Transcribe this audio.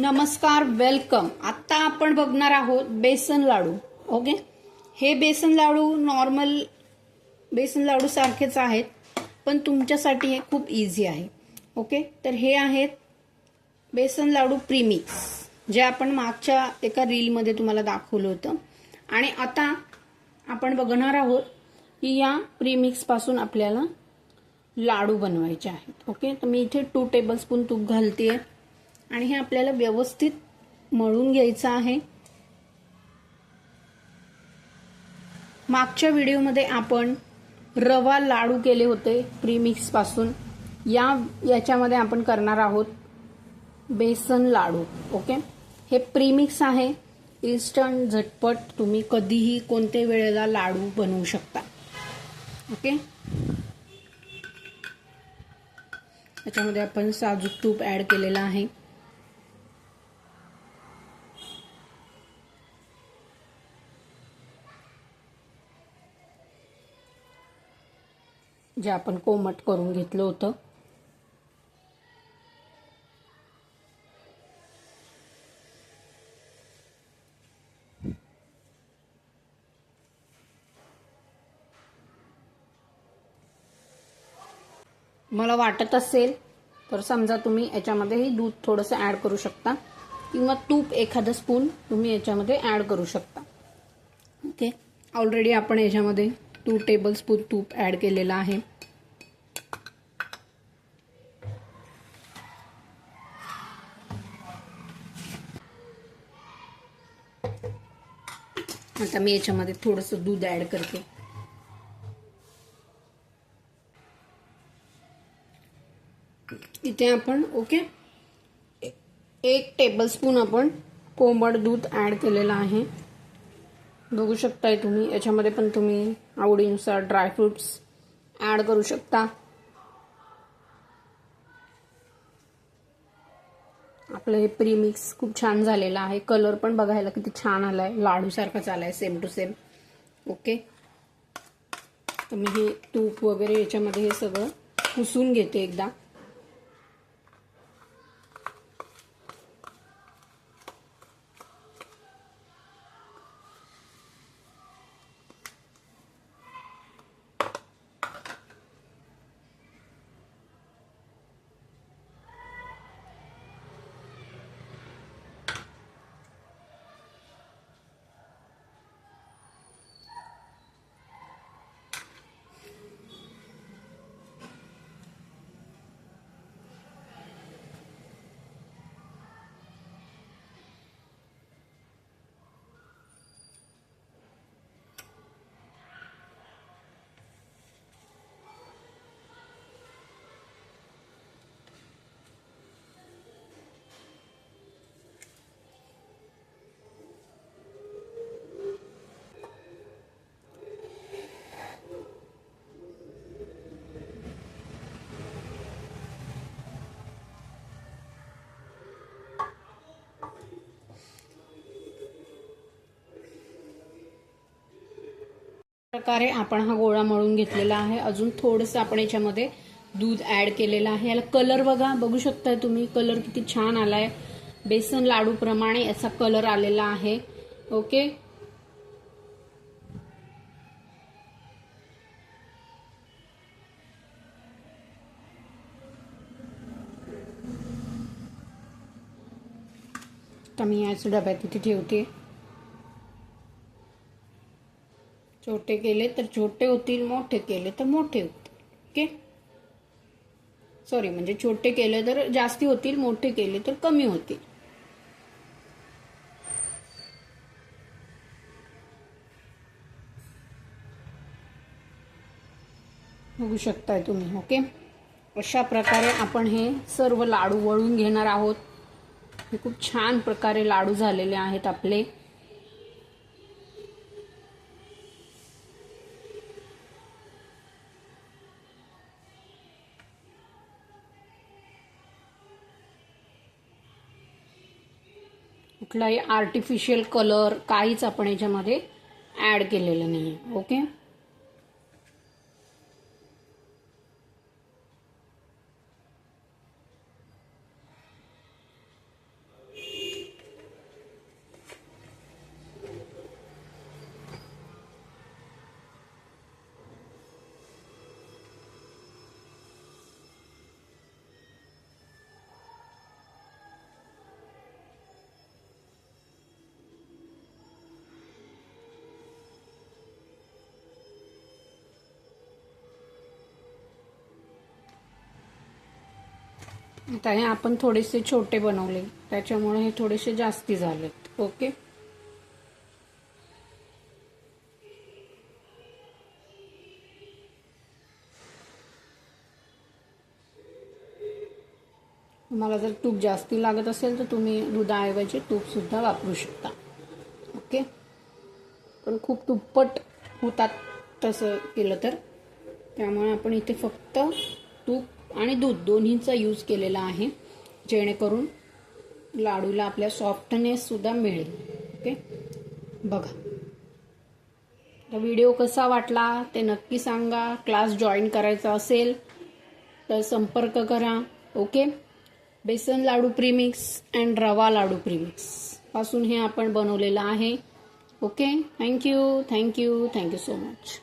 नमस्कार, वेलकम. आता आपण बघणार आहोत बेसन लाडू. ओके, हे बेसन लाडू नॉर्मल बेसन लाडू सारखेच आहेत, पण तुमच्यासाठी हे खूप इझी आहे. ओके, तर हे आहेत बेसन लाडू प्रीमिक्स, जे आपण मागच्या एका रीलमध्ये तुम्हाला दाखवलं होतं. आणि आता आपण बघणार आहोत की या प्रीमिक्स पासून आपल्याला लाडू बनवायचे आहेत. ओके, तर मी इथे 2 टेबलस्पून तूप घालतेय आणि हे आपल्याला व्यवस्थित मळून घ्यायचं आहे. मागच्या व्हिडिओमध्ये आपण रवा लाडू केले होते प्रीमिक्स पासून. याच्यामध्ये आपण करणार आहोत बेसन लाडू. ओके, हे प्रीमिक्स आहे, इन्स्टंट झटपट तुम्ही कधीही कोणत्या वेळेला लाडू बनवू शकता. ओके, याच्यामध्ये आपण साजूक तूप ऍड केलेलं आहे. जे आपण कोमट करून घेतलं होतं. मला वाटत असेल तर समजा तुम्ही याच्यामध्येही दूध थोडंसं ऍड करू शकता किंवा तूप एखादं स्पून तुम्ही याच्यामध्ये ऍड करू शकता. ओके, ऑलरेडी आपण याच्यामध्ये 2 टेबलस्पून तूप ऍड केलेलं आहे. आता मी याच्यामध्ये थोडंसं दूध ऍड करते. इथे आपण 1 टेबलस्पून आपण कोमट दूध ऍड केलेलं आहे. बघू शकताय तुम्ही. याच्यामध्ये पण तुम्ही आवडीनुसार ड्रायफ्रुट्स ऍड करू शकता. आपलं हे प्रीमिक्स खूप छान झालेलं आहे. कलर पण बघायला किती छान आलाय, लाडू सारखाच आलाय, सेम टू सेम. ओके, तर मी हे तूप वगैरे याच्यामध्ये हे सगळं पुसून घेते एकदा. प्रकारे आपण हा गोळा मळून घेतलेला आहे. अजून थोडंसं आपण याच्यामध्ये दूध ऍड केलेलं आहे. याला कलर बघू शकताय तुम्ही, कलर किती छान आलाय. बेसन लाडू प्रमाणे याचा कलर आलेला आहे. ओके, तर मी याच डब्यात इथे ठेवते. छोटे केले तर छोटे होतील, मोठे केले तर मोठे होतील. ओके, सॉरी, म्हणजे छोटे केले तर जास्ती होतील, मोठे केले तर कमी होतील. बघू शकताय तुम्ही. ओके, अशा प्रकारे आपण हे सर्व लाडू वळून घेणार आहोत. हे खूप छान प्रकारे लाडू झालेले आहेत आपले. कुठलाही आर्टिफिशियल कलर काहीच आपण याच्यामध्ये ऍड केलेलं नाही. ओके, आता हे आपण थोडेसे छोटे बनवले त्याच्यामुळे हे थोडेसे जास्ती झालेत. ओके. तुम्हाला जर तूप जास्ती लागत असेल तर तुम्ही दुधाऐवजी तूपसुद्धा वापरू शकता. ओके. पण खूप तुप्पट होतात तसं केलं तर, त्यामुळे आपण इथे फक्त तूप आणि दूध दोन्हीचा यूज केलेला आहे, जेणेकरून लाडूला आपल्या सॉफ्टनेस सुद्धा मिळेल. ओके. बघा, व्हिडिओ कसा वाटला ते नक्की सांगा. क्लास जॉईन करायचा असेल तर संपर्क करा. Okay. Besan laddoo premix and rava laddoo premix पासून हे आपण बनवलेलं आहे. ओके. Thank you so much.